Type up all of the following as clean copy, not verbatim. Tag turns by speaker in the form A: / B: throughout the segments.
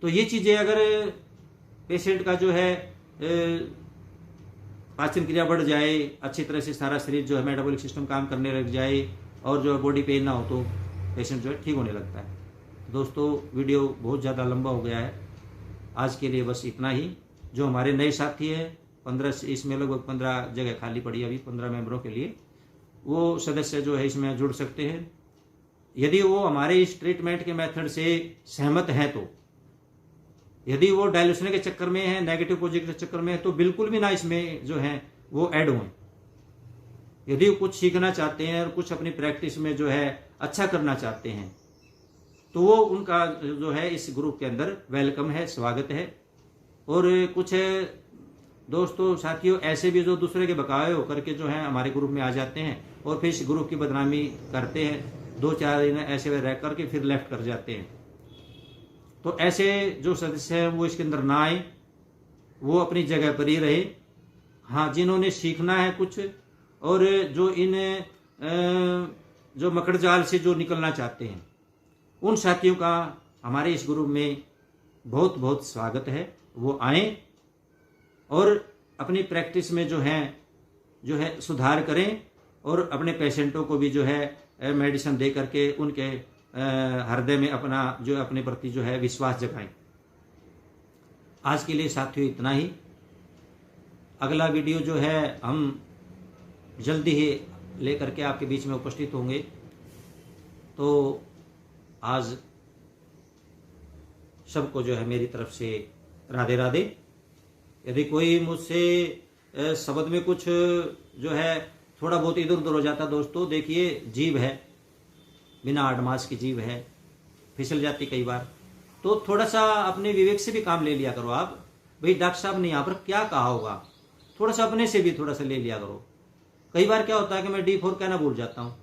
A: तो ये चीज़ें अगर पेशेंट का जो है पाचन क्रिया बढ़ जाए, अच्छी तरह से सारा शरीर जो है मेटाबॉलिक सिस्टम काम करने लग जाए और जो है बॉडी पेन ना हो तो पेशेंट जो है ठीक होने लगता है। दोस्तों वीडियो बहुत ज़्यादा लंबा हो गया है, आज के लिए बस इतना ही। जो हमारे नए साथी हैं 15 इसमें लगभग 15 जगह खाली पड़ी अभी 15 मेंबरों के लिए, वो सदस्य जो है इसमें जुड़ सकते हैं। यदि वो हमारे इस ट्रीटमेंट के मेथड से सहमत हैं तो, यदि वो डायल्यूशन के चक्कर में है, नेगेटिव पॉजिटिव के चक्कर में है, तो बिल्कुल भी ना इसमें जो है वो ऐड हुए। यदि वो कुछ सीखना चाहते हैं और कुछ अपनी प्रैक्टिस में जो है अच्छा करना चाहते हैं तो वो उनका जो है इस ग्रुप के अंदर वेलकम है, स्वागत है। और कुछ दोस्तों साथियों ऐसे भी जो दूसरे के बकाए हो करके जो है हमारे ग्रुप में आ जाते हैं और फिर इस ग्रुप की बदनामी करते हैं, 2-4 दिन ऐसे रह करके फिर लेफ्ट कर जाते हैं। तो ऐसे जो सदस्य हैं वो इसके अंदर ना आए, वो अपनी जगह पर ही रहे। हाँ, जिन्होंने सीखना है कुछ और जो इन जो मकड़ जाल से जो निकलना चाहते हैं, उन साथियों का हमारे इस ग्रुप में बहुत बहुत स्वागत है। वो आए और अपनी प्रैक्टिस में जो है सुधार करें और अपने पेशेंटों को भी जो है मेडिसिन दे करके उनके हृदय में अपना जो अपने प्रति जो है विश्वास जगाएं। आज के लिए साथियों इतना ही। अगला वीडियो जो है हम जल्दी ही लेकर के आपके बीच में उपस्थित होंगे। तो आज सबको जो है मेरी तरफ से राधे राधे। यदि कोई मुझसे शब्द में कुछ जो है थोड़ा बहुत इधर उधर हो जाता दोस्तों, देखिए जीभ है, बिना आडमास की जीभ है, फिसल जाती कई बार, तो थोड़ा सा अपने विवेक से भी काम ले लिया करो आप। भाई डॉक्टर साहब ने यहाँ पर क्या कहा होगा, थोड़ा सा अपने से भी थोड़ा सा ले लिया करो। कई बार क्या होता है कि मैं D4 कहना भूल जाता हूँ,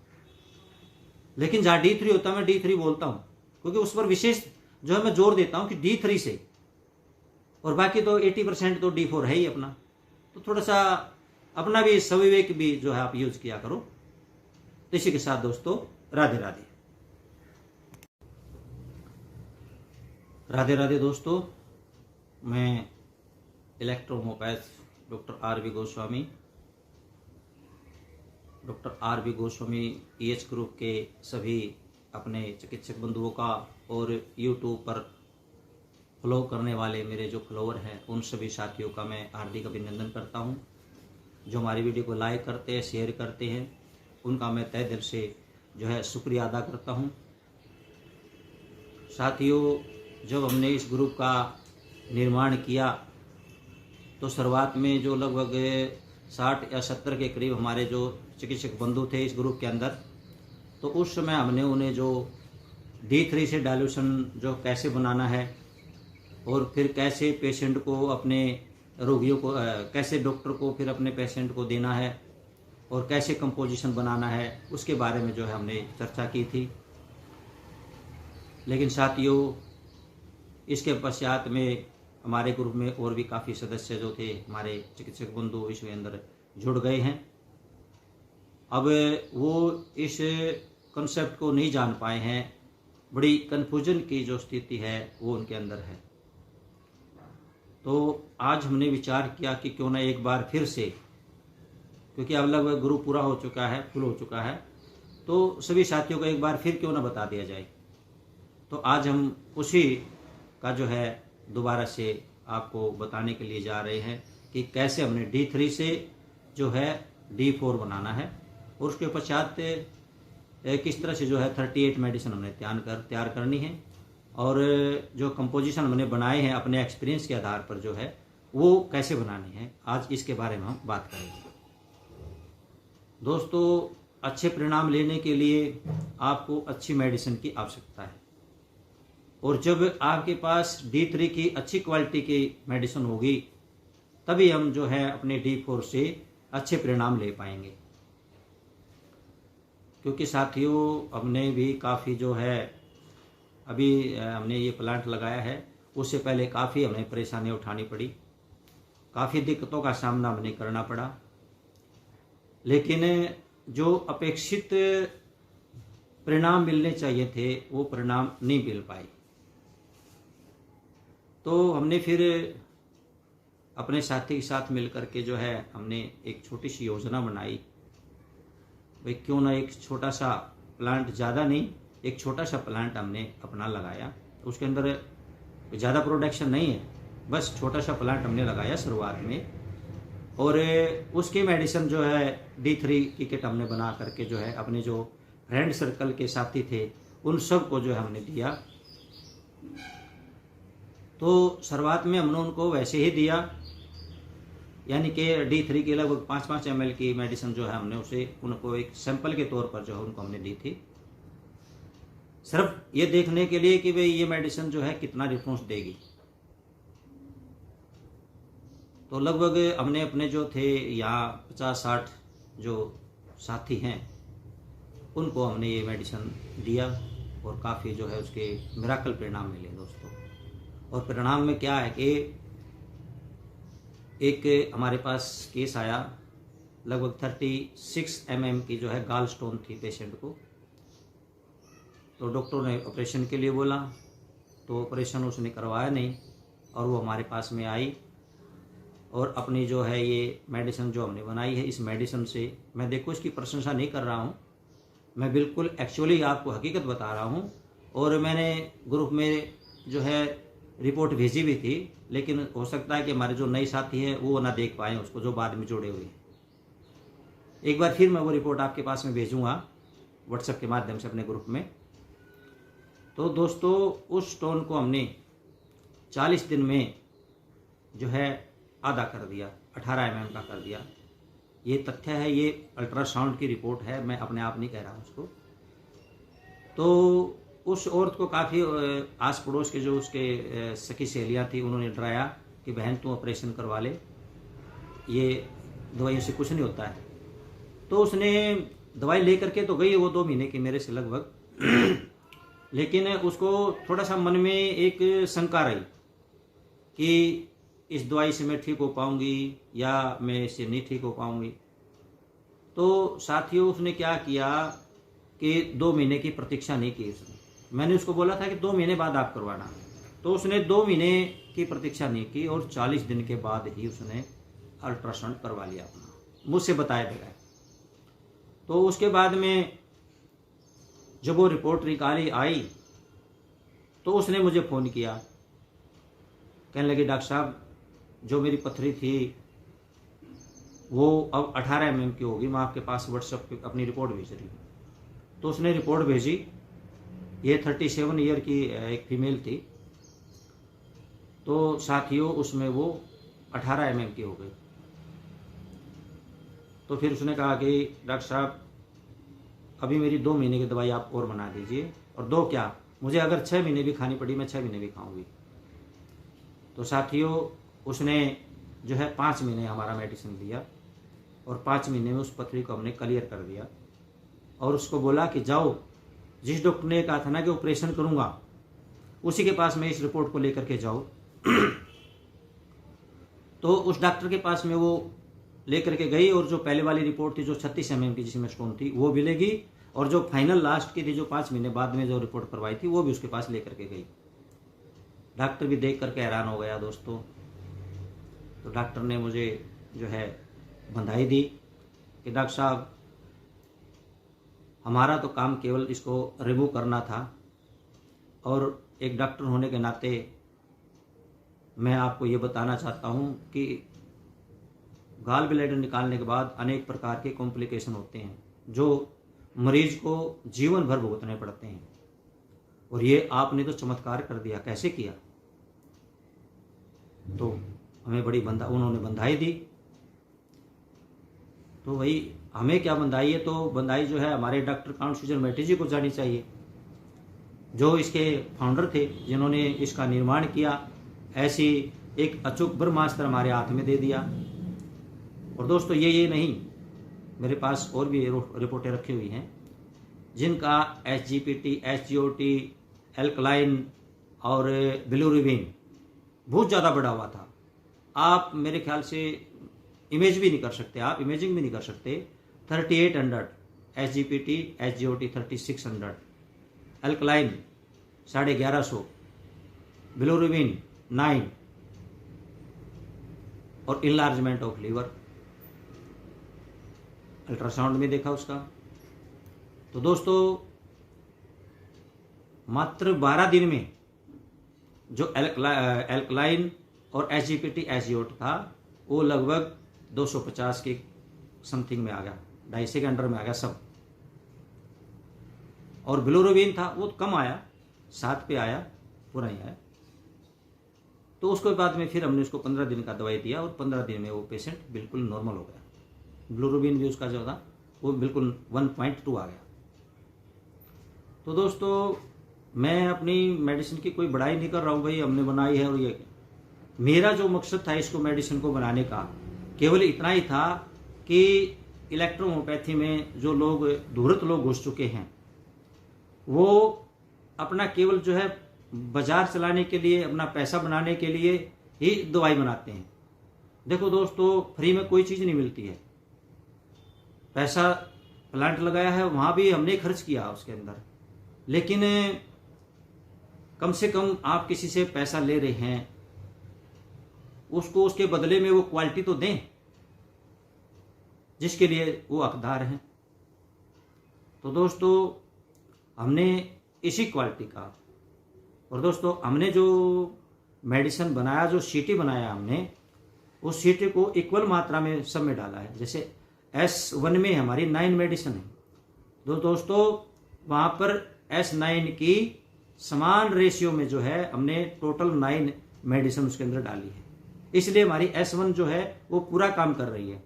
A: लेकिन जहाँ D3 होता है मैं D3 बोलता हूँ, क्योंकि उस पर विशेष जो है मैं जोर देता हूँ कि D3 से, और बाकी तो 80% तो D4 है ही अपना। तो थोड़ा सा अपना भी सविवेक भी जो है आप यूज किया करो। तो इसी के साथ दोस्तों राधे राधे। राधे राधे दोस्तों, मैं electrohomeopath doctor R B. Goswami, doctor R B. Goswami EH group के सभी अपने चिकित्सक बंधुओं का और यूट्यूब पर फॉलो करने वाले मेरे जो फॉलोअर हैं उन सभी साथियों का मैं हार्दिक अभिनंदन करता हूं। जो हमारी वीडियो को लाइक करते हैं, शेयर करते हैं, उनका मैं तहे दिल से जो है शुक्रिया अदा करता हूं। साथियों, जब हमने इस ग्रुप का निर्माण किया तो शुरुआत में जो लगभग 60 या 70 के करीब हमारे जो चिकित्सक बंधु थे इस ग्रुप के अंदर, तो उस समय हमने उन्हें जो D3 से डायल्यूशन जो कैसे बनाना है और फिर कैसे पेशेंट को अपने रोगियों को कैसे डॉक्टर को फिर अपने पेशेंट को देना है और कैसे कंपोजिशन बनाना है, उसके बारे में जो है हमने चर्चा की थी। लेकिन साथियों, इसके पश्चात में हमारे ग्रुप में और भी काफ़ी सदस्य जो थे हमारे चिकित्सक बंधु इसमें अंदर जुड़ गए हैं। अब वो इस कॉन्सेप्ट को नहीं जान पाए हैं, बड़ी कन्फ्यूजन की जो स्थिति है वो उनके अंदर है। तो आज हमने विचार किया कि क्यों ना एक बार फिर से, क्योंकि अब लगभग ग्रुप पूरा हो चुका है, फुल हो चुका है, तो सभी साथियों को एक बार फिर क्यों ना बता दिया जाए। तो आज हम उसी का जो है दोबारा से आपको बताने के लिए जा रहे हैं कि कैसे हमने D3 से जो है D4 बनाना है और उसके पश्चात किस तरह से जो है 38 मेडिसिन हमने तैयार करनी है और जो कंपोजिशन हमने बनाए हैं अपने एक्सपीरियंस के आधार पर जो है वो कैसे बनानी है, आज इसके बारे में हम बात करेंगे। दोस्तों, अच्छे परिणाम लेने के लिए आपको अच्छी मेडिसिन की आवश्यकता है और जब आपके पास D3 की अच्छी क्वालिटी की मेडिसिन होगी तभी हम जो है अपने D4 से अच्छे परिणाम ले पाएंगे। क्योंकि साथियों, हमने भी काफ़ी जो है अभी हमने ये प्लांट लगाया है, उससे पहले काफ़ी हमें परेशानी उठानी पड़ी, काफ़ी दिक्कतों का सामना हमें करना पड़ा, लेकिन जो अपेक्षित परिणाम मिलने चाहिए थे वो परिणाम नहीं मिल पाए। तो हमने फिर अपने साथी के साथ मिल करके जो है हमने एक छोटी सी योजना बनाई, भाई क्यों ना एक छोटा सा प्लांट, ज़्यादा नहीं, एक छोटा सा प्लांट हमने अपना लगाया। उसके अंदर ज़्यादा प्रोडक्शन नहीं है, बस छोटा सा प्लांट हमने लगाया शुरुआत में। और उसकी मेडिसिन जो है D3 की किट हमने बना करके जो है अपने जो फ्रेंड सर्कल के साथी थे उन सब को जो है हमने दिया। तो शुरुआत में हमने उनको वैसे ही दिया, यानी कि D3 की लगभग 5-5 ml की मेडिसिन जो है हमने उसे उनको एक सैंपल के तौर पर जो है उनको हमने दी थी, सिर्फ ये देखने के लिए कि भाई ये मेडिसिन जो है कितना रिस्पॉन्स देगी। तो लगभग हमने अपने जो थे यहाँ 50-60 जो साथी हैं उनको हमने ये मेडिसिन दिया और काफ़ी जो है उसके मिराकल परिणाम मिले दोस्तों। और परिणाम में क्या है कि एक हमारे पास केस आया, लगभग 36 mm की जो है गाल स्टोन थी पेशेंट को। तो डॉक्टर ने ऑपरेशन के लिए बोला, तो ऑपरेशन उसने करवाया नहीं और वो हमारे पास में आई और अपनी जो है ये मेडिसिन जो हमने बनाई है, इस मेडिसिन से मैं देखो इसकी प्रशंसा नहीं कर रहा हूँ, मैं बिल्कुल एक्चुअली आपको हकीकत बता रहा हूँ। और मैंने ग्रुप में जो है रिपोर्ट भेजी भी थी, लेकिन हो सकता है कि हमारे जो नए साथी हैं वो ना देख पाएँ उसको, जो बाद में जुड़े हुए हैं। एक बार फिर मैं वो रिपोर्ट आपके पास में भेजूँगा व्हाट्सएप के माध्यम से अपने ग्रुप में। तो दोस्तों उस स्टोन को हमने 40 दिन में जो है आधा कर दिया, 18 mm का कर दिया। ये तथ्य है, ये अल्ट्रासाउंड की रिपोर्ट है, मैं अपने आप नहीं कह रहा हूँ उसको। तो उस औरत को काफ़ी आस पड़ोस के जो उसके सखी सहेलियाँ थी उन्होंने डराया कि बहन तू ऑपरेशन करवा ले, ये दवाइयों से कुछ नहीं होता है। तो उसने दवाई ले करके तो गई वो 2 महीने की मेरे से लगभग, लेकिन उसको थोड़ा सा मन में एक शंका रही कि इस दवाई से मैं ठीक हो पाऊंगी या मैं इससे नहीं ठीक हो पाऊंगी। तो साथियों उसने क्या किया कि 2 महीने की प्रतीक्षा नहीं की उसने। मैंने उसको बोला था कि 2 महीने बाद आप करवाना, तो उसने 2 महीने की प्रतीक्षा नहीं की और 40 दिन के बाद ही उसने अल्ट्रासाउंड करवा लिया अपना, मुझसे बताए बगैर। तो उसके बाद में जब वो रिपोर्ट निकाली आई तो उसने मुझे फ़ोन किया, कहने लगे डॉक्टर साहब जो मेरी पथरी थी वो अब 18 mm की होगी, मैं आपके पास व्हाट्सएप पे अपनी रिपोर्ट भेज रही हूँ। तो उसने रिपोर्ट भेजी, ये 37 ईयर की एक फीमेल थी। तो साथियों उसमें वो 18 mm की हो गई। तो फिर उसने कहा कि डॉक्टर साहब अभी मेरी 2 महीने की दवाई आप और बना दीजिए, और 2 क्या, मुझे अगर 6 महीने भी खानी पड़ी मैं 6 महीने भी खाऊंगी। तो साथियों उसने जो है 5 महीने हमारा मेडिसिन लिया और 5 महीने में उस पथरी को हमने क्लियर कर दिया। और उसको बोला कि जाओ, जिस डॉक्टर ने कहा था ना कि ऑपरेशन करूंगा उसी के पास में इस रिपोर्ट को लेकर के जाओ। तो उस डॉक्टर के पास में वो लेकर के गई और जो पहले वाली रिपोर्ट थी जो 36 mm की जिसमें स्टोन थी वो भी लेगी, और जो फाइनल लास्ट की थी जो 5 महीने बाद में जो रिपोर्ट करवाई थी वो भी उसके पास लेकर के गई। डॉक्टर भी देख करके हैरान हो गया दोस्तों। तो डॉक्टर ने मुझे जो है बधाई दी कि डॉक्टर साहब हमारा तो काम केवल इसको रिमूव करना था, और एक डॉक्टर होने के नाते मैं आपको ये बताना चाहता हूँ कि गाल ब्लैडर निकालने के बाद अनेक प्रकार के कॉम्प्लिकेशन होते हैं जो मरीज को जीवन भर भुगतने पड़ते हैं, और ये आपने तो चमत्कार कर दिया। कैसे किया? तो हमें बड़ी उन्होंने बधाई दी। तो वही हमें क्या बधाई है, तो बधाई जो है हमारे डॉक्टर काउंट मैटी जी को जानी चाहिए, जो इसके फाउंडर थे, जिन्होंने इसका निर्माण किया। ऐसी एक अचूक ब्रह्मास्त्र हमारे हाथ में दे दिया। और दोस्तों ये नहीं, मेरे पास और भी रिपोर्टें रखी हुई हैं जिनका SGPT, SGOT, एल्कलाइन और बिलिरुबिन बहुत ज़्यादा बढ़ा हुआ था। आप मेरे ख्याल से इमेज भी नहीं कर सकते, आप इमेजिंग भी नहीं कर सकते। 3800 SGPT, SGOT 3600, एल्कलाइन 1150, बिलिरुबिन 9 और इनलार्जमेंट ऑफ लीवर, अल्ट्रासाउंड में देखा उसका। तो दोस्तों मात्र 12 दिन में जो एल्कलाइन और एसजीपीटी एसियोट था वो लगभग 250 के समथिंग में आ गया, 250 के अंडर में आ गया सब। और बिलोरुबिन था वो कम आया, 7 पे आया, पूरा ही आया। तो उसके बाद में फिर हमने उसको 15 दिन का दवाई दिया और 15 दिन में वो पेशेंट बिल्कुल नॉर्मल हो गया। बिलोरुबिन भी उसका जो था वो बिल्कुल 1.2 आ गया। तो दोस्तों मैं अपनी मेडिसिन की कोई बड़ाई नहीं कर रहा हूँ भाई, हमने बनाई है और ये, मेरा जो मकसद था इसको मेडिसिन को बनाने का केवल इतना ही था कि इलेक्ट्रोहोम्योपैथी में जो लोग धूर्त लोग घुस चुके हैं वो अपना केवल जो है बाजार चलाने के लिए, अपना पैसा बनाने के लिए ही दवाई बनाते हैं। देखो दोस्तों फ्री में कोई चीज़ नहीं मिलती है, पैसा प्लांट लगाया है वहाँ भी हमने खर्च किया उसके अंदर, लेकिन कम से कम आप किसी से पैसा ले रहे हैं उसको उसके बदले में वो क्वालिटी तो दें जिसके लिए वो हकदार हैं। तो दोस्तों हमने इसी क्वालिटी का, और दोस्तों हमने जो मेडिसिन बनाया, जो सीटी बनाया हमने, उस सीटी को इक्वल मात्रा में सब में डाला है। जैसे S1 में हमारी 9 मेडिसिन है, तो दोस्तों वहाँ पर S9 की समान रेशियो में जो है हमने टोटल 9 मेडिसिन उसके अंदर डाली है, इसलिए हमारी S1 जो है वो पूरा काम कर रही है।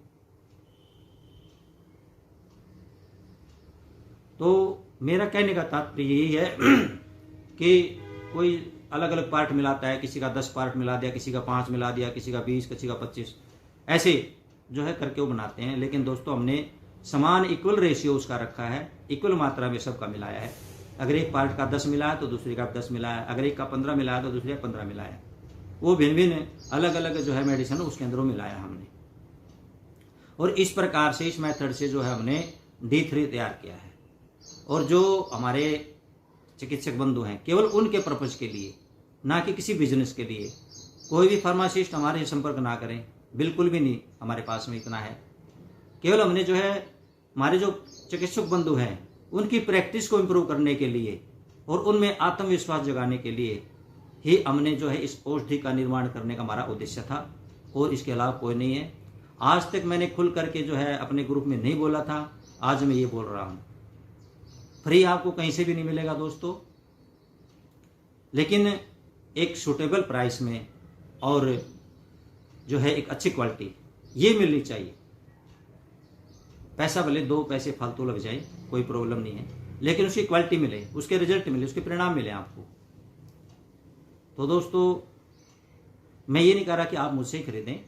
A: तो मेरा कहने का तात्पर्य यही है कि कोई अलग अलग पार्ट मिलाता है, किसी का 10 पार्ट मिला दिया, किसी का 5 मिला दिया, किसी का 20, किसी का 25, ऐसे जो है करके वो बनाते हैं। लेकिन दोस्तों हमने समान इक्वल रेशियो उसका रखा है, इक्वल मात्रा में सबका मिलाया है। अगर एक पार्ट का 10 मिला है तो दूसरे का 10 मिला है, अगर एक का 15 मिला है तो दूसरे का 15 मिला है। वो भिन्न भिन्न अलग अलग जो है मेडिसिन उसके अंदर मिलाया हमने, और इस प्रकार से, इस मेथड से जो है हमने D3 तैयार किया है। और जो हमारे चिकित्सक बंधु हैं केवल उनके पर्पज के लिए, ना कि किसी बिजनेस के लिए, कोई भी फार्मासिस्ट हमारे से संपर्क ना करें, बिल्कुल भी नहीं। हमारे पास में इतना है, केवल हमने जो है हमारे जो चिकित्सक बंधु हैं उनकी प्रैक्टिस को इम्प्रूव करने के लिए और उनमें आत्मविश्वास जगाने के लिए ही हमने जो है इस औषधि का निर्माण करने का हमारा उद्देश्य था, और इसके अलावा कोई नहीं है। आज तक मैंने खुल करके जो है अपने ग्रुप में नहीं बोला था, आज मैं ये बोल रहा हूँ। फ्री आपको कहीं से भी नहीं मिलेगा दोस्तों, लेकिन एक सूटेबल प्राइस में और जो है एक अच्छी क्वालिटी ये मिलनी चाहिए। पैसा भले 2 पैसे फालतू लग जाए, कोई प्रॉब्लम नहीं है, लेकिन उसकी क्वालिटी मिले, उसके रिजल्ट मिले, उसके परिणाम मिले आपको। तो दोस्तों मैं ये नहीं कह रहा कि आप मुझसे ही खरीदें,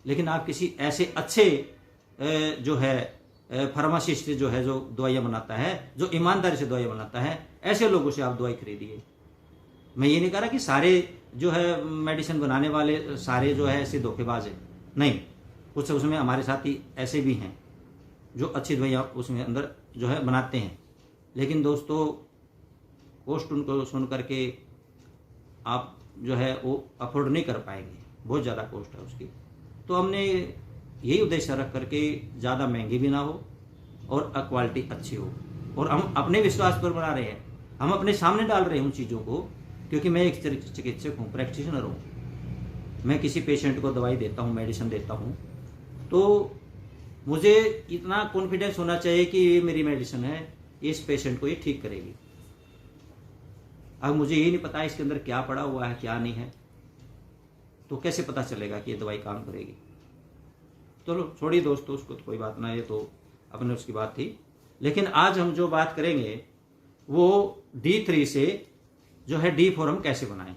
A: लेकिन आप किसी ऐसे अच्छे जो है फार्मासिस्ट जो है, जो दवाइयाँ बनाता है, जो ईमानदारी से दवाइयाँ बनाता है, ऐसे लोगों से आप दवाई खरीदिए। मैं ये नहीं कह रहा कि सारे जो है मेडिसिन बनाने वाले सारे जो है ऐसे धोखेबाज हैं, नहीं, कुछ उसमें हमारे साथी ऐसे भी हैं जो अच्छी दवाइयाँ उसमें अंदर जो है बनाते हैं। लेकिन दोस्तों कॉस्ट उनको सुन करके आप जो है वो अफोर्ड नहीं कर पाएंगे, बहुत ज़्यादा कॉस्ट है उसकी। तो हमने यही उद्देश्य रख करके ज़्यादा महंगी भी ना हो और क्वालिटी अच्छी हो, और हम अपने विश्वास पर बना रहे हैं, हम अपने सामने डाल रहे हैं उन चीज़ों को, क्योंकि मैं एक चिकित्सक हूँ, प्रैक्टिशनर हूँ। मैं किसी पेशेंट को दवाई देता हूँ, मेडिसिन देता हूँ, तो मुझे इतना कॉन्फिडेंस होना चाहिए कि ये मेरी मेडिसिन है, इस पेशेंट को ये ठीक करेगी। अब मुझे ये नहीं पता इसके अंदर क्या पड़ा हुआ है, क्या नहीं है, तो कैसे पता चलेगा कि ये दवाई काम करेगी। चलो छोड़िए दोस्तों, उसको तो कोई बात ना, ये तो अपने उसकी बात थी। लेकिन आज हम जो बात करेंगे वो D3 से जो है D4 हम कैसे बनाएं।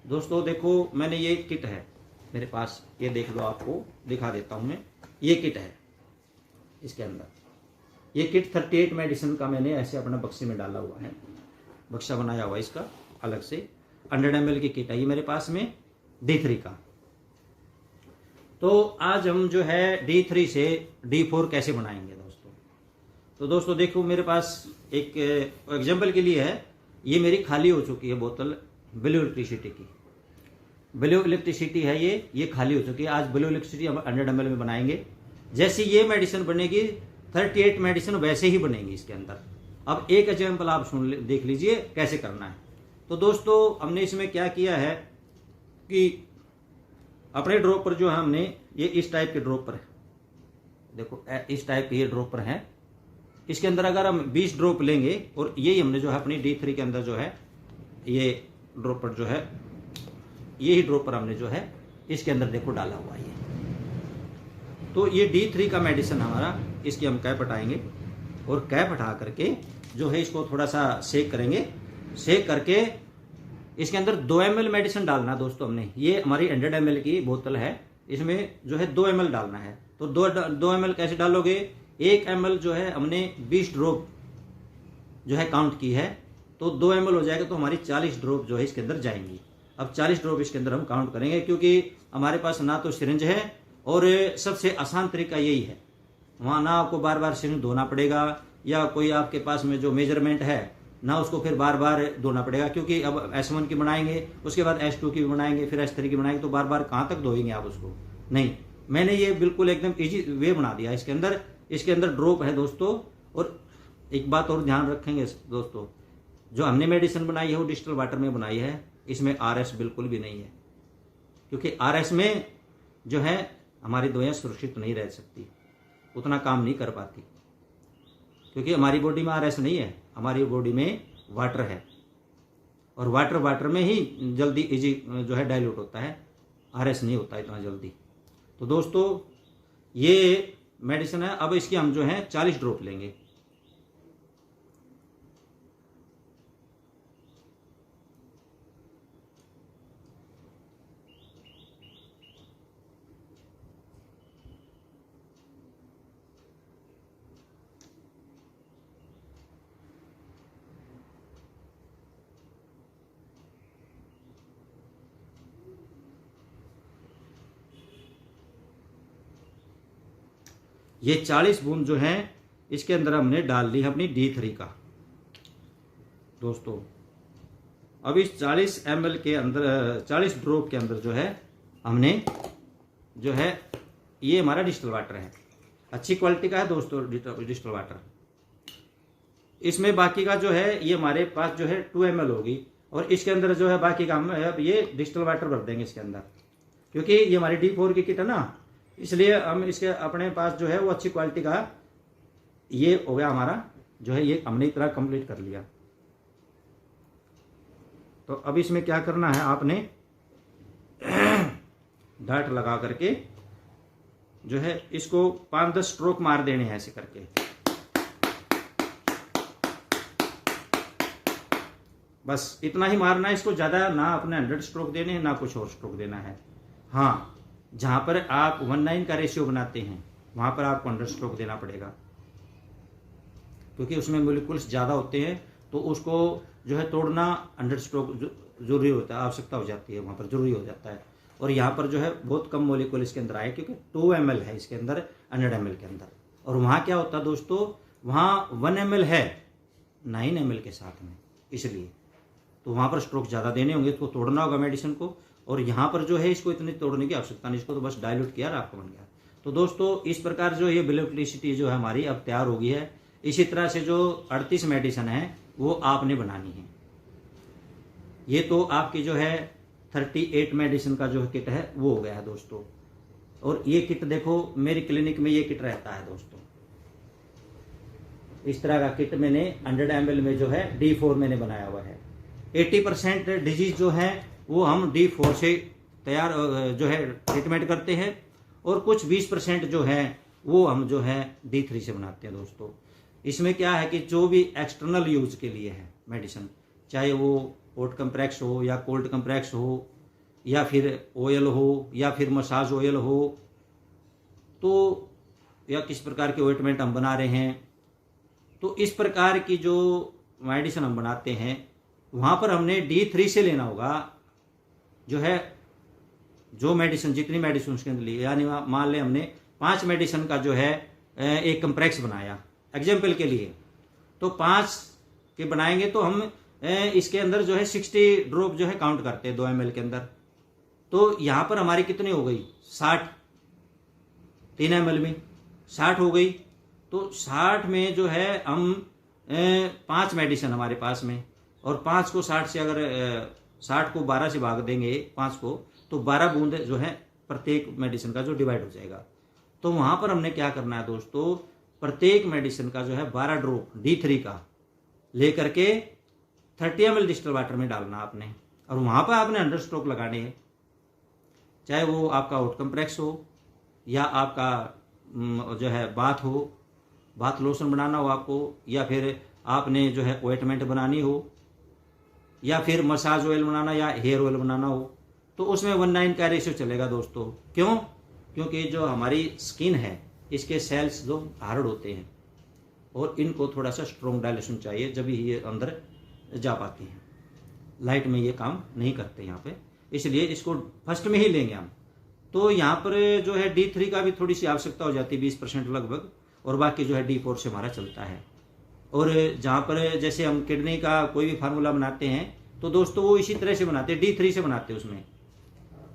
A: दोस्तों देखो, मैंने ये किट है मेरे पास, ये देख लो, आपको दिखा देता हूं मैं। ये किट है, इसके अंदर ये किट 38 मेडिसिन का मैंने ऐसे अपना बक्से में डाला हुआ है, बक्सा बनाया हुआ है इसका अलग से। 100 ml की किट है ये मेरे पास में D3 का। तो आज हम जो है D3 से D4 कैसे बनाएंगे दोस्तों। तो दोस्तों देखो, मेरे पास एक एग्जाम्पल के लिए है, ये मेरी खाली हो चुकी है बोतल ब्लू इलेक्ट्रिसिटी की, ब्लू इलेक्ट्रिसिटी है ये खाली हो चुकी है। आज ब्लू इलेक्ट्रिसिटी हम 100 ml में बनाएंगे। जैसे ये मेडिसिन बनेगी 38 मेडिसिन वैसे ही बनेगी इसके अंदर। अब एक एग्जाम्पल आप देख लीजिए कैसे करना है। तो दोस्तों हमने इसमें क्या किया है कि अपने ड्रॉपर जो है हमने ये इस टाइप के ड्रॉपर है, देखो इस टाइप के ये ड्रॉपर है। इसके अंदर अगर हम 20 ड्रॉप लेंगे और यही हमने जो है अपनी D3 के अंदर जो है ये ड्रॉपर जो है, यही ड्रॉपर हमने जो है इसके अंदर देखो डाला हुआ है। तो ये D3 का मेडिसिन हमारा, इसकी हम कैप हटाएंगे और कैप हटा करके जो है इसको थोड़ा सा सेक करेंगे। सेक करके इसके अंदर 2 ml मेडिसिन डालना दोस्तों। हमने ये हमारी 100 ml की बोतल है, इसमें जो है 2 ml डालना है। तो 2 ml कैसे डालोगे? 1 ml जो है हमने 20 ड्रॉप जो है काउंट की है, तो 2 ml हो जाएगा, तो हमारी 40 ड्रॉप जो है इसके अंदर जाएंगी। अब 40 ड्रॉप इसके अंदर हम काउंट करेंगे, क्योंकि हमारे पास ना तो सिरिंज है और सबसे आसान तरीका यही है। वहाँ ना आपको बार बार सिरिंज धोना पड़ेगा, या कोई आपके पास में जो मेजरमेंट है ना उसको फिर बार बार धोना पड़ेगा, क्योंकि अब S1 की बनाएंगे, उसके बाद S2 की भी बनाएंगे, फिर S3 की बनाएंगे, तो बार बार कहाँ तक धोएंगे आप उसको? नहीं, मैंने ये बिल्कुल एकदम इजी वे बना दिया। इसके अंदर ड्रॉप है दोस्तों। और एक बात और ध्यान रखेंगे दोस्तों, जो हमने मेडिसिन बनाई है वो डिस्टिल वाटर में बनाई है, इसमें RS बिल्कुल भी नहीं है, क्योंकि RS में जो है हमारी दवाइयाँ सुरक्षित नहीं रह सकती, उतना काम नहीं कर पाती, क्योंकि हमारी बॉडी में RS नहीं है, हमारी बॉडी में वाटर है, और वाटर में ही जल्दी इजी जो है डाइल्यूट होता है, RS नहीं होता इतना जल्दी। तो दोस्तों ये मेडिसिन है। अब इसकी हम जो है 40 ड्रॉप लेंगे। ये 40 बूंद जो है इसके अंदर हमने डाल ली अपनी D3 का दोस्तों। अब इस 40 ml के अंदर, 40 ड्रॉप के अंदर जो है हमने जो है, ये हमारा डिस्टिल वाटर है, अच्छी क्वालिटी का है दोस्तों डिस्टिल वाटर। इसमें बाकी का जो है ये हमारे पास जो है 2 ml होगी, और इसके अंदर जो है बाकी का हम अब ये डिस्टिल वाटर भर देंगे इसके अंदर, क्योंकि ये हमारी D4 की किट है ना, इसलिए हम इसके अपने पास जो है वो अच्छी क्वालिटी का ये हो गया हमारा जो है, ये हमने इतना कंप्लीट कर लिया। तो अब इसमें क्या करना है, आपने डार्ट लगा करके जो है इसको 5-10 स्ट्रोक मार देने हैं ऐसे करके। बस इतना ही मारना है इसको, ज्यादा ना अपने 100 स्ट्रोक देने हैं ना कुछ और स्ट्रोक देना है। हाँ, जहां पर आप 1:9 का रेशियो बनाते हैं वहां पर आपको 100 स्ट्रोक देना पड़ेगा, क्योंकि उसमें मोलिक्यूल्स ज्यादा होते हैं, तो उसको जो है तोड़ना 100 स्ट्रोक जरूरी होता है, आवश्यकता हो जाती है, वहां पर जरूरी हो जाता है। और यहाँ पर जो है बहुत कम मोलिक्यूल इसके अंदर आए, क्योंकि 2 ml है इसके अंदर 100 ml के अंदर। और वहां क्या होता है दोस्तों, वहां 1 ml है 9 ml के साथ में, इसलिए तो वहां पर स्ट्रोक ज्यादा देने होंगे, तो तोड़ना होगा मेडिसिन को। और यहाँ पर जो है इसको इतनी तोड़ने की आवश्यकता नहीं, इसको तो बस डाइल्यूट किया, आपको बन गया। तो दोस्तों इस प्रकार जो ये ब्लू इलेक्ट्रिसिटी जो है हमारी अब तैयार हो गई है। इसी तरह से जो 38 मेडिसिन है वो आपने बनानी है। ये तो आपकी जो है 38 मेडिसिन का जो किट है वो हो गया है दोस्तों। और ये किट देखो मेरी क्लिनिक में ये किट रहता है दोस्तों, इस तरह का किट मैंने 100 ml में जो है D4 मैंने बनाया हुआ है। 80% डिजीज जो है वो हम D4 से तैयार जो है ट्रीटमेंट करते हैं, और कुछ 20% जो है वो हम जो है D3 से बनाते हैं दोस्तों। इसमें क्या है कि जो भी एक्सटर्नल यूज के लिए है मेडिसिन, चाहे वो हॉट कंप्रेक्स हो या कोल्ड कंप्रेक्स हो या फिर ऑयल हो या फिर मसाज ऑयल हो, तो या किस प्रकार के ऑइंटमेंट हम बना रहे हैं, तो इस प्रकार की जो मेडिसिन हम बनाते हैं वहां पर हमने D3 से लेना होगा जो है, जो मेडिसिन जितनी मेडिसिन उसके अंदर लिए, यानी मान लें हमने 5 मेडिसिन का जो है एक कंप्रेक्स बनाया एग्जाम्पल के लिए, तो 5 के बनाएंगे तो हम इसके अंदर जो है 60 ड्रॉप जो है काउंट करते हैं 2 ml के अंदर। तो यहाँ पर हमारी कितनी हो गई 60, 3 ml में 60 हो गई। तो 60 में जो है हम 5 मेडिसिन हमारे पास में, और 5 को 60 से अगर 60 को 12 से भाग देंगे 5 को, तो 12 बूंद जो है प्रत्येक मेडिसिन का जो डिवाइड हो जाएगा। तो वहां पर हमने क्या करना है दोस्तों, प्रत्येक मेडिसिन का जो है 12 ड्रॉप D3 का लेकर के 30 ml डिस्टिल वाटर में डालना आपने, और वहां पर आपने 100 स्ट्रोक लगाने हैं। चाहे वो आपका हॉट कंप्रेक्स हो या आपका जो है बाथ हो, बाथ लोशन बनाना हो आपको, या फिर आपने जो है ऑइंटमेंट बनानी हो, या फिर मसाज ऑयल बनाना या हेयर ऑयल बनाना हो, तो उसमें 1:9 का रेशियो चलेगा दोस्तों। क्यों? क्योंकि जो हमारी स्किन है इसके सेल्स जो हार्ड होते हैं और इनको थोड़ा सा स्ट्रॉन्ग डायलेशन चाहिए, जब ये अंदर जा पाती हैं। लाइट में ये काम नहीं करते यहाँ पे, इसलिए इसको फर्स्ट में ही लेंगे हम। तो यहाँ पर जो है D3 का भी थोड़ी सी आवश्यकता हो जाती है, 20% लगभग, और बाकी जो है D4 से हमारा चलता है। और जहाँ पर जैसे हम किडनी का कोई भी फार्मूला बनाते हैं तो दोस्तों वो इसी तरह से बनाते हैं, D3 से बनाते हैं उसमें।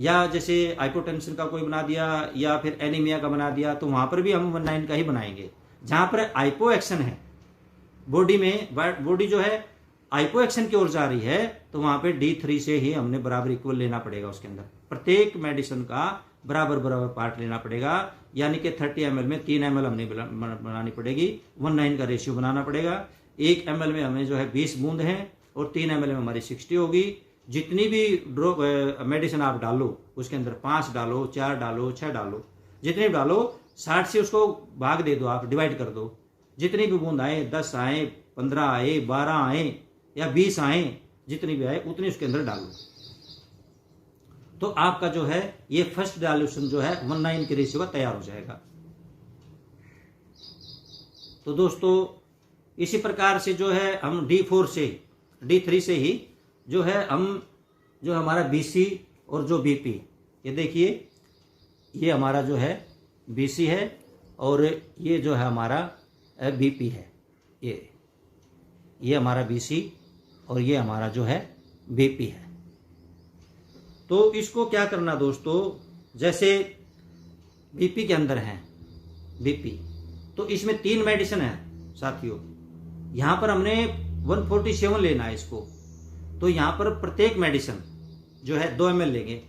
A: या जैसे हाइपोटेंशन का कोई बना दिया या फिर एनीमिया का बना दिया, तो वहां पर भी हम 1:9 का ही बनाएंगे। जहां पर हाइपो एक्शन है बॉडी में, बॉडी जो है हाइपो एक्शन की ओर जा रही है, तो वहां पे D3 से ही हमने बराबर इक्वल लेना पड़ेगा। उसके अंदर प्रत्येक मेडिसिन का बराबर बराबर पार्ट लेना पड़ेगा, यानी कि 30 ml में 3 ml हमने बनानी पड़ेगी, 1:9 का रेशियो बनाना पड़ेगा। 1 ml में हमें जो है 20 बूंद है, और 3 ml में हमारी 60 होगी। जितनी भी ड्रॉप मेडिसिन आप डालो उसके अंदर 5 डालो, 4 डालो, 6 डालो, जितने डालो 60 से उसको भाग दे दो, आप डिवाइड कर दो। जितनी भी बूंद आए, 10 आए, 15 आए, 12 आए या 20 आए, जितनी भी आए उतनी उसके अंदर डालो। तो आपका जो है ये फर्स्ट डाइल्यूशन जो है 1:9 के रेशियो का तैयार हो जाएगा। तो दोस्तों इसी प्रकार से जो है हम D4 से D3 से ही जो है हम जो हमारा BC और जो BP, ये देखिए ये हमारा जो है BC है और ये जो है हमारा BP है। ये हमारा BC और ये हमारा जो है BP है। तो इसको क्या करना दोस्तों, जैसे BP के अंदर है BP, तो इसमें 3 मेडिसिन है साथियों। यहां पर हमने 147 लेना है इसको, तो यहां पर प्रत्येक मेडिसिन जो है 2 ml लेंगे।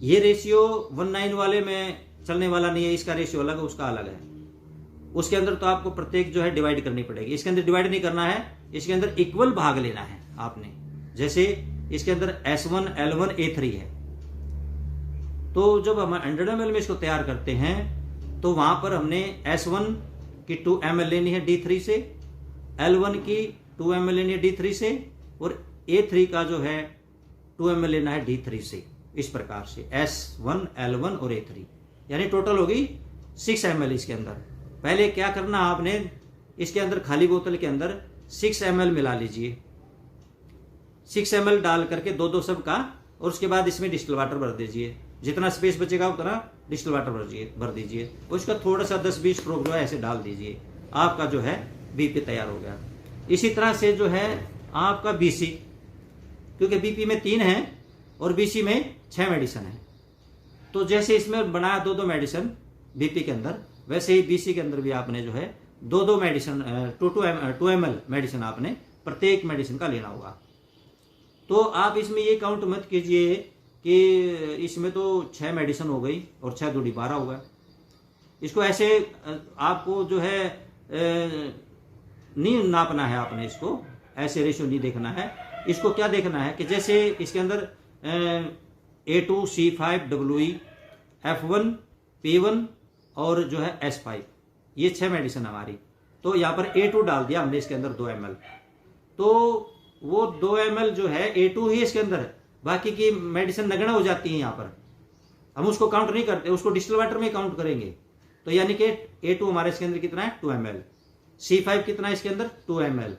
A: ये रेशियो 1:9 वाले में चलने वाला नहीं है, इसका रेशियो अलग है, उसका अलग है। उसके अंदर तो आपको प्रत्येक जो है डिवाइड करनी पड़ेगी। इसके अंदर डिवाइड नहीं करना है, इसके अंदर इक्वल भाग लेना है आपने। जैसे इसके अंदर S1, L1, A3 है, तो जब हम 100 ml में इसको तैयार करते हैं तो वहां पर हमने S1 की 2 ml लेनी है D3 से, L1 की 2 ml लेनी है D3 से, और A3 का जो है 2 ml लेना है D3 से। इस प्रकार से S1, L1 और A3, यानी टोटल होगी 6 ml इसके अंदर। पहले क्या करना आपने, इसके अंदर खाली बोतल के अंदर 6 ml मिला लीजिए, 6 ml डाल करके 2-2 सब का, और उसके बाद इसमें डिस्टिल वाटर भर दीजिए। जितना स्पेस बचेगा उतना डिस्टिल वाटर भर दीजिए, उसका थोड़ा सा 10-20 स्ट्रोक जो है ऐसे डाल दीजिए। आपका जो है BP तैयार हो गया। इसी तरह से जो है आपका BC, क्योंकि BP में 3 है और BC में 6 मेडिसिन है, तो जैसे इसमें बनाया 2-2 मेडिसिन BP के अंदर, वैसे ही BC के अंदर भी आपने जो है 2-2 मेडिसिन 2 ml मेडिसिन आपने प्रत्येक मेडिसिन का लेना होगा। तो आप इसमें ये काउंट मत कीजिए कि इसमें तो 6 मेडिसिन हो गई और 6 दूनी 12 हो गया। इसको ऐसे आपको जो है नहीं नापना है, आपने इसको ऐसे रेशियो नहीं देखना है। इसको क्या देखना है कि जैसे इसके अंदर A2, C5, WE, F1, P1 और जो है S5, ये 6 मेडिसिन हमारी। तो यहाँ पर A2 डाल दिया हमने इसके अंदर 2 ml, तो वो 2 ml जो है A2 ही इसके अंदर है, बाकी की मेडिसिन नगण्य हो जाती है। यहाँ पर हम उसको काउंट नहीं करते, उसको डिस्टिल वाटर में काउंट करेंगे। तो यानी कि A2 हमारे इसके अंदर कितना है 2 ml, C5 कितना है इसके अंदर 2 ml,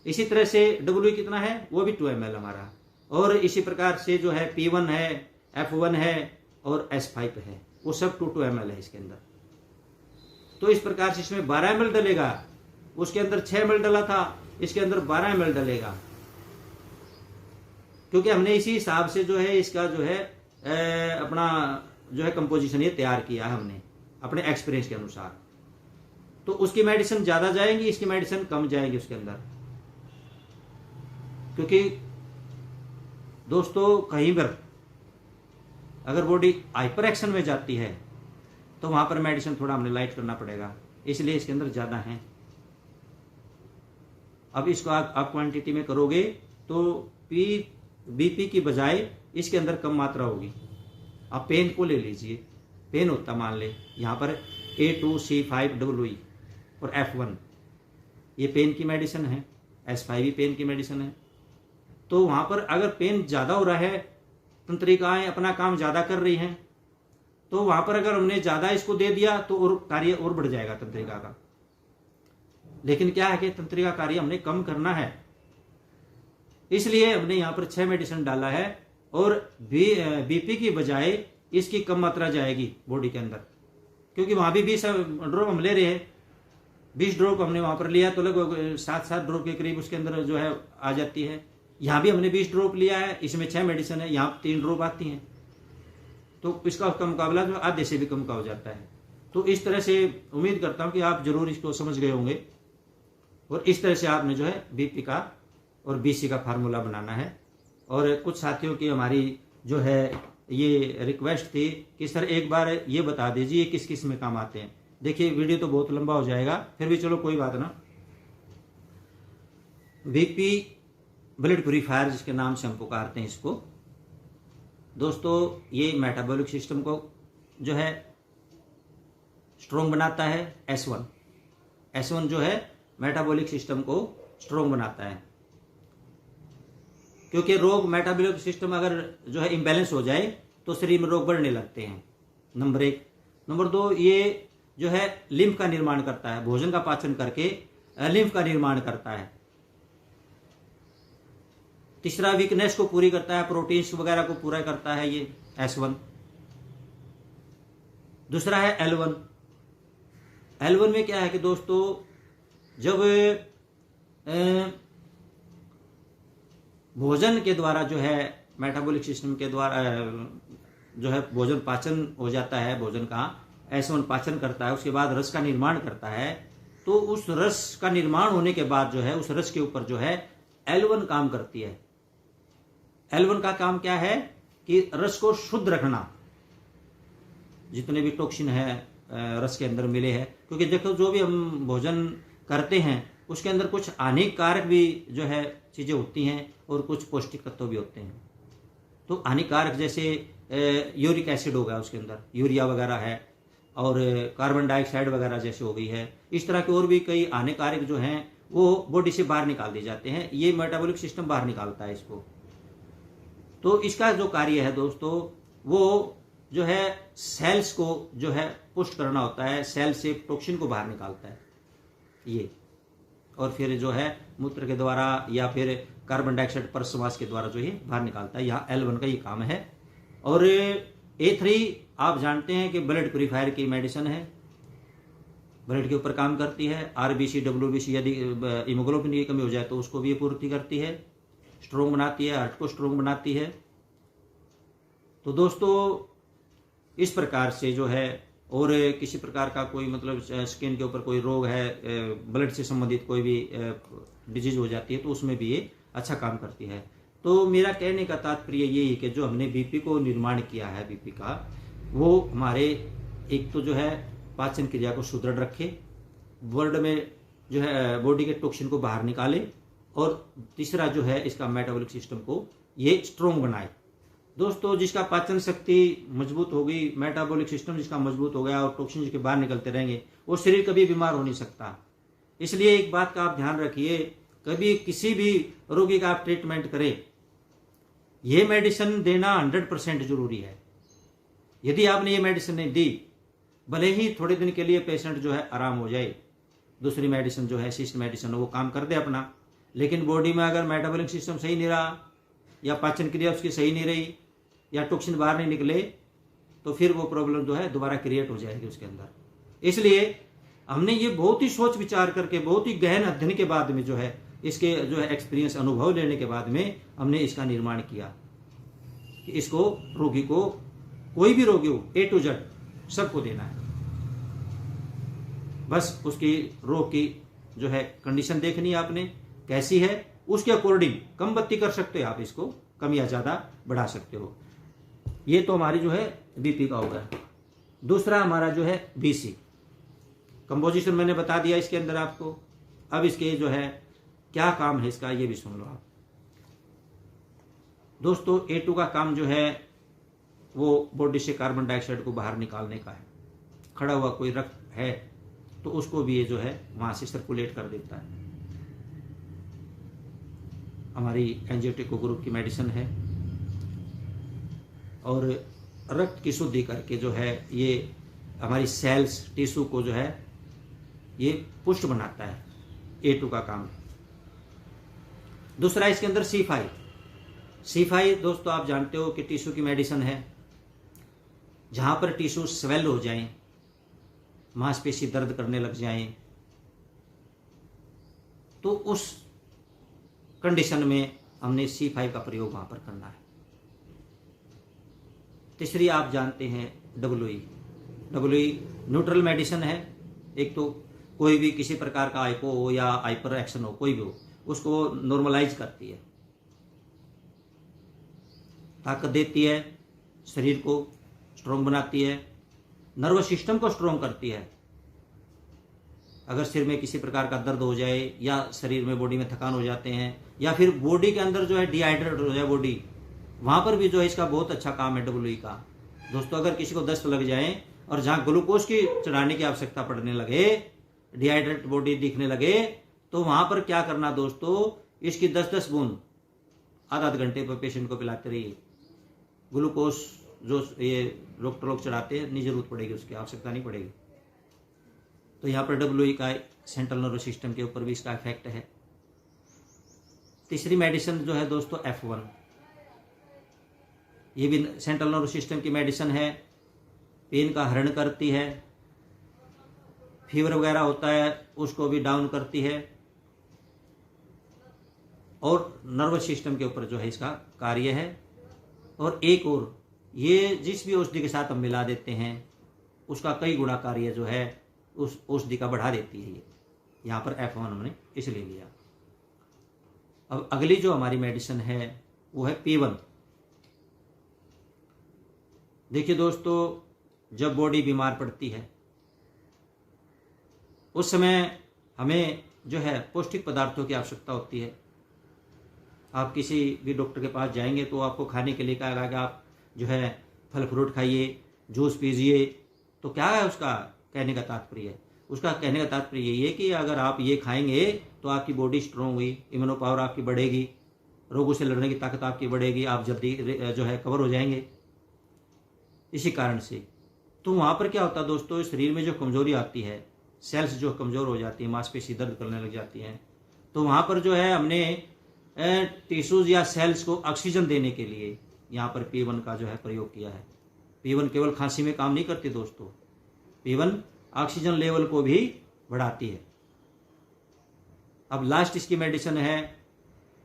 A: इसी तरह से WE कितना है वो भी 2 ml हमारा, और इसी प्रकार से जो है P1 है, F1 है और S5 है, वो सब 2 ml है इसके अंदर। तो इस प्रकार से इसमें 12 ml डलेगा, उसके अंदर 6 ml डला था, इसके अंदर 12 ml डलेगा। क्योंकि हमने इसी हिसाब से जो है इसका जो है अपना जो है कंपोजिशन ये तैयार किया है हमने अपने एक्सपीरियंस के अनुसार। तो उसकी मेडिसिन ज्यादा जाएंगी, इसकी मेडिसिन कम जाएगी उसके अंदर। क्योंकि दोस्तों कहीं पर अगर बॉडी हाइपर एक्शन में जाती है तो वहां पर मेडिसिन थोड़ा हमने लाइट करना पड़ेगा, इसलिए इसके अंदर ज्यादा है। अब इसको आप क्वांटिटी में करोगे तो बीपी की बजाय इसके अंदर कम मात्रा होगी। आप पेन को ले लीजिए, पेन होता मान ले यहाँ पर A2C5EE और F1, ये पेन की मेडिसिन है, S5 भी पेन की मेडिसिन है। तो वहां पर अगर पेन ज्यादा हो रहा है, तंत्रिकाएं अपना काम ज्यादा कर रही हैं, तो वहां पर अगर हमने ज्यादा इसको दे दिया तो और कार्य और बढ़ जाएगा तंत्रिका का। लेकिन क्या है कि तंत्रिका कार्य हमने कम करना है, इसलिए हमने यहाँ पर 6 मेडिसिन डाला है और बीपी की बजाय इसकी कम मात्रा जाएगी बॉडी के अंदर। क्योंकि वहां भी 20 ड्रॉप हम ले रहे हैं, 20 ड्रॉप हमने वहां पर लिया तो लगभग 7-7 ड्रॉप के करीब उसके अंदर जो है आ जाती है। यहाँ भी हमने 20 ड्रॉप लिया है, इसमें 6 मेडिसिन है, यहाँ 3 ड्रॉप आती हैं, तो इसका उसका मुकाबला जो आधे से भी कम का हो जाता है। तो इस तरह से उम्मीद करता हूं कि आप जरूर इसको समझ गए होंगे और इस तरह से आपने जो है बीपी का और बीसी का फार्मूला बनाना है। और कुछ साथियों की हमारी जो है ये रिक्वेस्ट थी कि सर एक बार ये बता दीजिए किस किस में काम आते हैं। देखिए वीडियो तो बहुत लंबा हो जाएगा, फिर भी चलो कोई बात ना। बीपी ब्लड प्यूरिफायर जिसके नाम से हम पुकारते हैं इसको, दोस्तों ये मेटाबॉलिक सिस्टम को जो है स्ट्रोंग बनाता है। S1 जो है मेटाबॉलिक सिस्टम को स्ट्रोंग बनाता है, क्योंकि रोग मेटाबॉलिक सिस्टम अगर जो है इम्बैलेंस हो जाए तो शरीर में रोग बढ़ने लगते हैं, नंबर 1। नंबर 2, ये जो है लिम्फ का निर्माण करता है, भोजन का पाचन करके लिम्फ का निर्माण करता है। तीसरा, वीकनेस को पूरी करता है, प्रोटीन्स वगैरह को पूरा करता है ये S1। दूसरा है L1 में क्या है कि दोस्तों जब भोजन के द्वारा जो है मेटाबॉलिक सिस्टम के द्वारा जो है भोजन पाचन हो जाता है, भोजन का S1 पाचन करता है, उसके बाद रस का निर्माण करता है। तो उस रस का निर्माण होने के बाद जो है उस रस के ऊपर जो है L1 काम करती है। L1 का काम क्या है कि रस को शुद्ध रखना, जितने भी टॉक्सिन है रस के अंदर मिले हैं। क्योंकि देखो जो भी हम भोजन करते हैं उसके अंदर कुछ हानिकारक भी जो है चीजें होती हैं और कुछ पौष्टिक तत्व भी होते हैं। तो हानिकारक जैसे यूरिक एसिड होगा, उसके अंदर यूरिया वगैरह है, और कार्बन डाइऑक्साइड वगैरह जैसे हो गई है, इस तरह के और भी कई हानिकारक जो हैं वो बॉडी से बाहर निकाल दिए जाते हैं। ये मेटाबॉलिक सिस्टम बाहर निकालता है इसको। तो इसका जो कार्य है दोस्तों वो जो है सेल्स को जो है पुष्ट करना होता है, सेल से टॉक्सिन को बाहर निकालता है ये, और फिर जो है मूत्र के द्वारा या फिर कार्बन डाइऑक्साइड परश्वास के द्वारा जो है बाहर निकालता है। यहाँ L1 का ये काम है। और A3 आप जानते हैं कि ब्लड प्यूरिफायर की मेडिसिन है, ब्लड के ऊपर काम करती है। RBC WBC यदि हीमोग्लोबिन की कमी हो जाए तो उसको भी ये पूर्ति करती है, स्ट्रोंग बनाती है, हार्ट को स्ट्रोंग बनाती है। तो दोस्तों इस प्रकार से जो है, और किसी प्रकार का कोई मतलब स्किन के ऊपर कोई रोग है, ब्लड से संबंधित कोई भी डिजीज हो जाती है तो उसमें भी ये अच्छा काम करती है। तो मेरा कहने का तात्पर्य ये है कि जो हमने बीपी को निर्माण किया है, बीपी का, वो हमारे एक तो जो है पाचन क्रिया को सुदृढ़ रखे, वर्ल्ड में जो है बॉडी के टॉक्सिन को बाहर निकाले, और तीसरा जो है इसका मेटाबॉलिक सिस्टम को ये स्ट्रोंग बनाए। दोस्तों जिसका पाचन शक्ति मजबूत हो गई, मेटाबॉलिक सिस्टम जिसका मजबूत हो गया और टॉक्सिन जिसके बाहर निकलते रहेंगे, वो शरीर कभी बीमार हो नहीं सकता। इसलिए एक बात का आप ध्यान रखिए, कभी किसी भी रोगी का आप ट्रीटमेंट करें, ये मेडिसिन देना 100% जरूरी है। यदि आपने ये मेडिसिन नहीं दी, भले ही थोड़े दिन के लिए पेशेंट जो है आराम हो जाए, दूसरी मेडिसिन जो है सिस्ट मेडिसिन वो काम कर दे अपना, लेकिन बॉडी में अगर मेटाबॉलिक सिस्टम सही नहीं रहा या पाचन क्रिया उसकी सही नहीं रही या टॉक्सिन बाहर नहीं निकले, तो फिर वो प्रॉब्लम जो है दोबारा क्रिएट हो जाएगी उसके अंदर। इसलिए हमने ये बहुत ही सोच विचार करके, बहुत ही गहन अध्ययन के बाद में जो है इसके जो है एक्सपीरियंस अनुभव लेने के बाद में हमने इसका निर्माण किया कि इसको रोगी को, कोई भी रोगी हो, A to Z सबको देना है। बस उसकी रोग की जो है कंडीशन देखनी है आपने कैसी है, उसके अकॉर्डिंग कम बत्ती कर सकते हो आप, इसको कम या ज़्यादा बढ़ा सकते हो। ये तो हमारी जो है BP का होगा। दूसरा हमारा जो है BC कंपोजिशन मैंने बता दिया इसके अंदर आपको। अब इसके जो है क्या काम है इसका, ये भी सुन लो आप दोस्तों। A2 का काम जो है वो बॉडी से कार्बन डाइऑक्साइड को बाहर निकालने का है। खड़ा हुआ कोई रक्त है तो उसको भी ये जो है वहां से सर्कुलेट कर देता है। हमारी एंजियोटेको ग्रुप की मेडिसिन है और रक्त की शुद्धि करके जो है ये हमारी सेल्स टिश्यू को जो है ये पुष्ट बनाता है। A2 का काम। दूसरा इसके अंदर C5 दोस्तों आप जानते हो कि टिश्यू की मेडिसिन है। जहां पर टिश्यू स्वेल हो जाएं, मांसपेशी दर्द करने लग जाएं, तो उस कंडीशन में हमने C5 का प्रयोग वहां पर करना है। तीसरी आप जानते हैं WE न्यूट्रल मेडिसिन है। एक तो कोई भी किसी प्रकार का हाइपो हो या हाइपर एक्शन हो, कोई भी हो, उसको नॉर्मलाइज करती है, ताकत देती है, शरीर को स्ट्रोंग बनाती है, नर्वस सिस्टम को स्ट्रोंग करती है। अगर सिर में किसी प्रकार का दर्द हो जाए या शरीर में बॉडी में थकान हो जाते हैं या फिर बॉडी के अंदर जो है डिहाइड्रेट हो जाए बॉडी, वहां पर भी जो है इसका बहुत अच्छा काम है WE का। दोस्तों अगर किसी को दस्त लग जाए और जहां ग्लूकोज की चढ़ाने की आवश्यकता पड़ने लगे, डिहाइड्रेट बॉडी दिखने लगे, तो वहां पर क्या करना दोस्तों, इसकी 10-10 बूंद आधा घंटे पर पेशेंट को पिलाते रहिए। ग्लूकोज जो ये डॉक्टर लोग चढ़ाते हैं नहीं जरूरत पड़ेगी, उसकी आवश्यकता नहीं पड़ेगी। तो यहाँ पर WE का सेंट्रल नर्वस सिस्टम के ऊपर भी इसका इफेक्ट है। तीसरी मेडिसिन जो है दोस्तों F1, ये भी सेंट्रल नर्वस सिस्टम की मेडिसिन है। पेन का हरण करती है, फीवर वगैरह होता है उसको भी डाउन करती है और नर्वस सिस्टम के ऊपर जो है इसका कार्य है। और एक और, ये जिस भी औषधि के साथ हम मिला देते हैं उसका कई गुना कार्य जो है उस औषधि का बढ़ा देती है। ये यहाँ पर F1 हमने इसलिए लिया। अब अगली जो हमारी मेडिसिन है वो है P1। देखिए दोस्तों, जब बॉडी बीमार पड़ती है उस समय हमें जो है पौष्टिक पदार्थों की आवश्यकता होती है। आप किसी भी डॉक्टर के पास जाएंगे तो आपको खाने के लिए कहेगा कि आप जो है फल फ्रूट खाइए, जूस पीजिए। तो क्या है उसका कहने का तात्पर्य? उसका कहने का तात्पर्य यही है कि अगर आप ये खाएंगे तो आपकी बॉडी स्ट्रांग हुई, इम्यूनो पावर आपकी बढ़ेगी, रोगों से लड़ने की ताकत आपकी बढ़ेगी, आप जल्दी जो है कवर हो जाएंगे। इसी कारण से तो वहाँ पर क्या होता है दोस्तों, शरीर में जो कमजोरी आती है, सेल्स जो कमज़ोर हो जाती है, मांसपेशी दर्द करने लग जाती हैं, तो वहाँ पर जो है हमने टिश्यूज या सेल्स को ऑक्सीजन देने के लिए यहाँ पर P1 का जो है प्रयोग किया है। P1 केवल खांसी में काम नहीं करती दोस्तों, P1 ऑक्सीजन लेवल को भी बढ़ाती है। अब लास्ट इसकी मेडिसिन है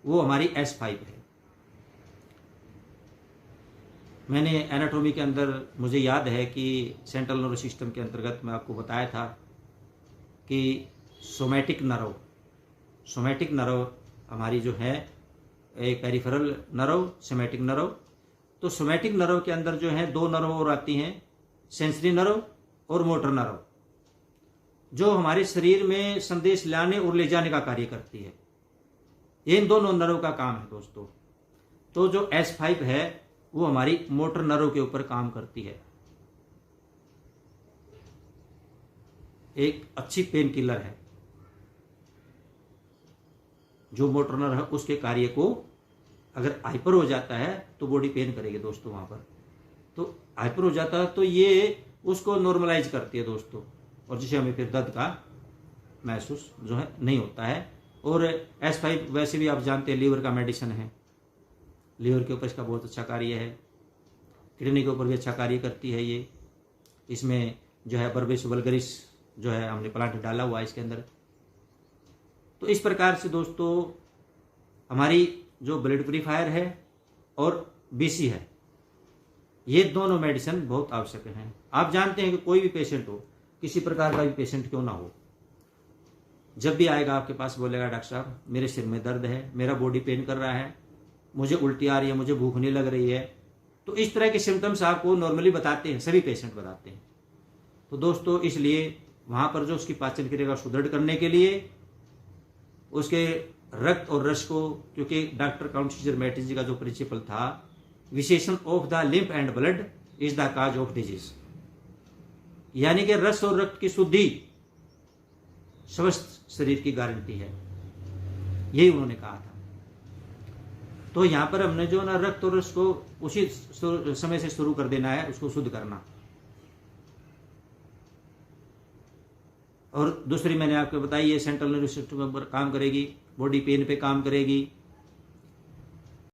A: वो हमारी S5 है। मैंने एनाटॉमी के अंदर मुझे याद है कि सेंट्रल नर्वस सिस्टम के अंतर्गत मैं आपको बताया था कि सोमैटिक नर्व हमारी जो है एक पेरिफेरल नर्व, सोमैटिक नर्व। तो सोमैटिक नर्व के अंदर जो है दो नर्व और आती हैं, सेंसरी नर्व और मोटर नर्व, जो हमारे शरीर में संदेश लाने और ले जाने का कार्य करती है। इन दोनों नर्व का काम है दोस्तों। तो जो S5 है वो हमारी मोटर नर्व के ऊपर काम करती है। एक अच्छी पेन किलर है। जो मोटर नर्व है उसके कार्य को अगर हाइपर हो जाता है तो बॉडी पेन करेगी दोस्तों। वहां पर तो हाइपर हो जाता है तो ये उसको नॉर्मलाइज करती है दोस्तों, और जिसे हमें फिर दर्द का महसूस जो है नहीं होता है। और S5 वैसे भी आप जानते हैं लीवर का मेडिसिन है। लीवर के ऊपर इसका बहुत अच्छा कार्य है, किडनी के ऊपर भी अच्छा कार्य करती है ये। इसमें जो है बर्बेस वल्गरिस जो है हमने प्लांट डाला हुआ है इसके अंदर। तो इस प्रकार से दोस्तों हमारी जो ब्लड प्यूरिफायर है और बीसी है, ये दोनों मेडिसिन बहुत आवश्यक हैं। आप जानते हैं कि कोई भी पेशेंट हो, किसी प्रकार का भी पेशेंट क्यों ना हो, जब भी आएगा आपके पास बोलेगा डॉक्टर साहब मेरे सिर में दर्द है, मेरा बॉडी पेन कर रहा है, मुझे उल्टी आ रही है, मुझे भूख नहीं लग रही है। तो इस तरह के सिम्टम्स आपको नॉर्मली बताते हैं, सभी पेशेंट बताते हैं। तो दोस्तों इसलिए वहां पर जो उसकी पाचन क्रिया को सुदृढ़ करने के लिए उसके रक्त और रस को, क्योंकि डॉक्टर काउंटी मैटिस जी का जो प्रिंसिपल था, विशेषण of the lymph and blood is the cause of disease, यानी कि रस और रक्त की शुद्धि स्वस्थ शरीर की गारंटी है, यही उन्होंने कहा था। तो यहां पर हमने जो ना रक्त और रस को उसी समय से शुरू कर देना है, उसको शुद्ध करना। और दूसरी मैंने आपको बताई, ये सेंट्रल नर्वस सिस्टम पर काम करेगी, बॉडी पेन पे काम करेगी,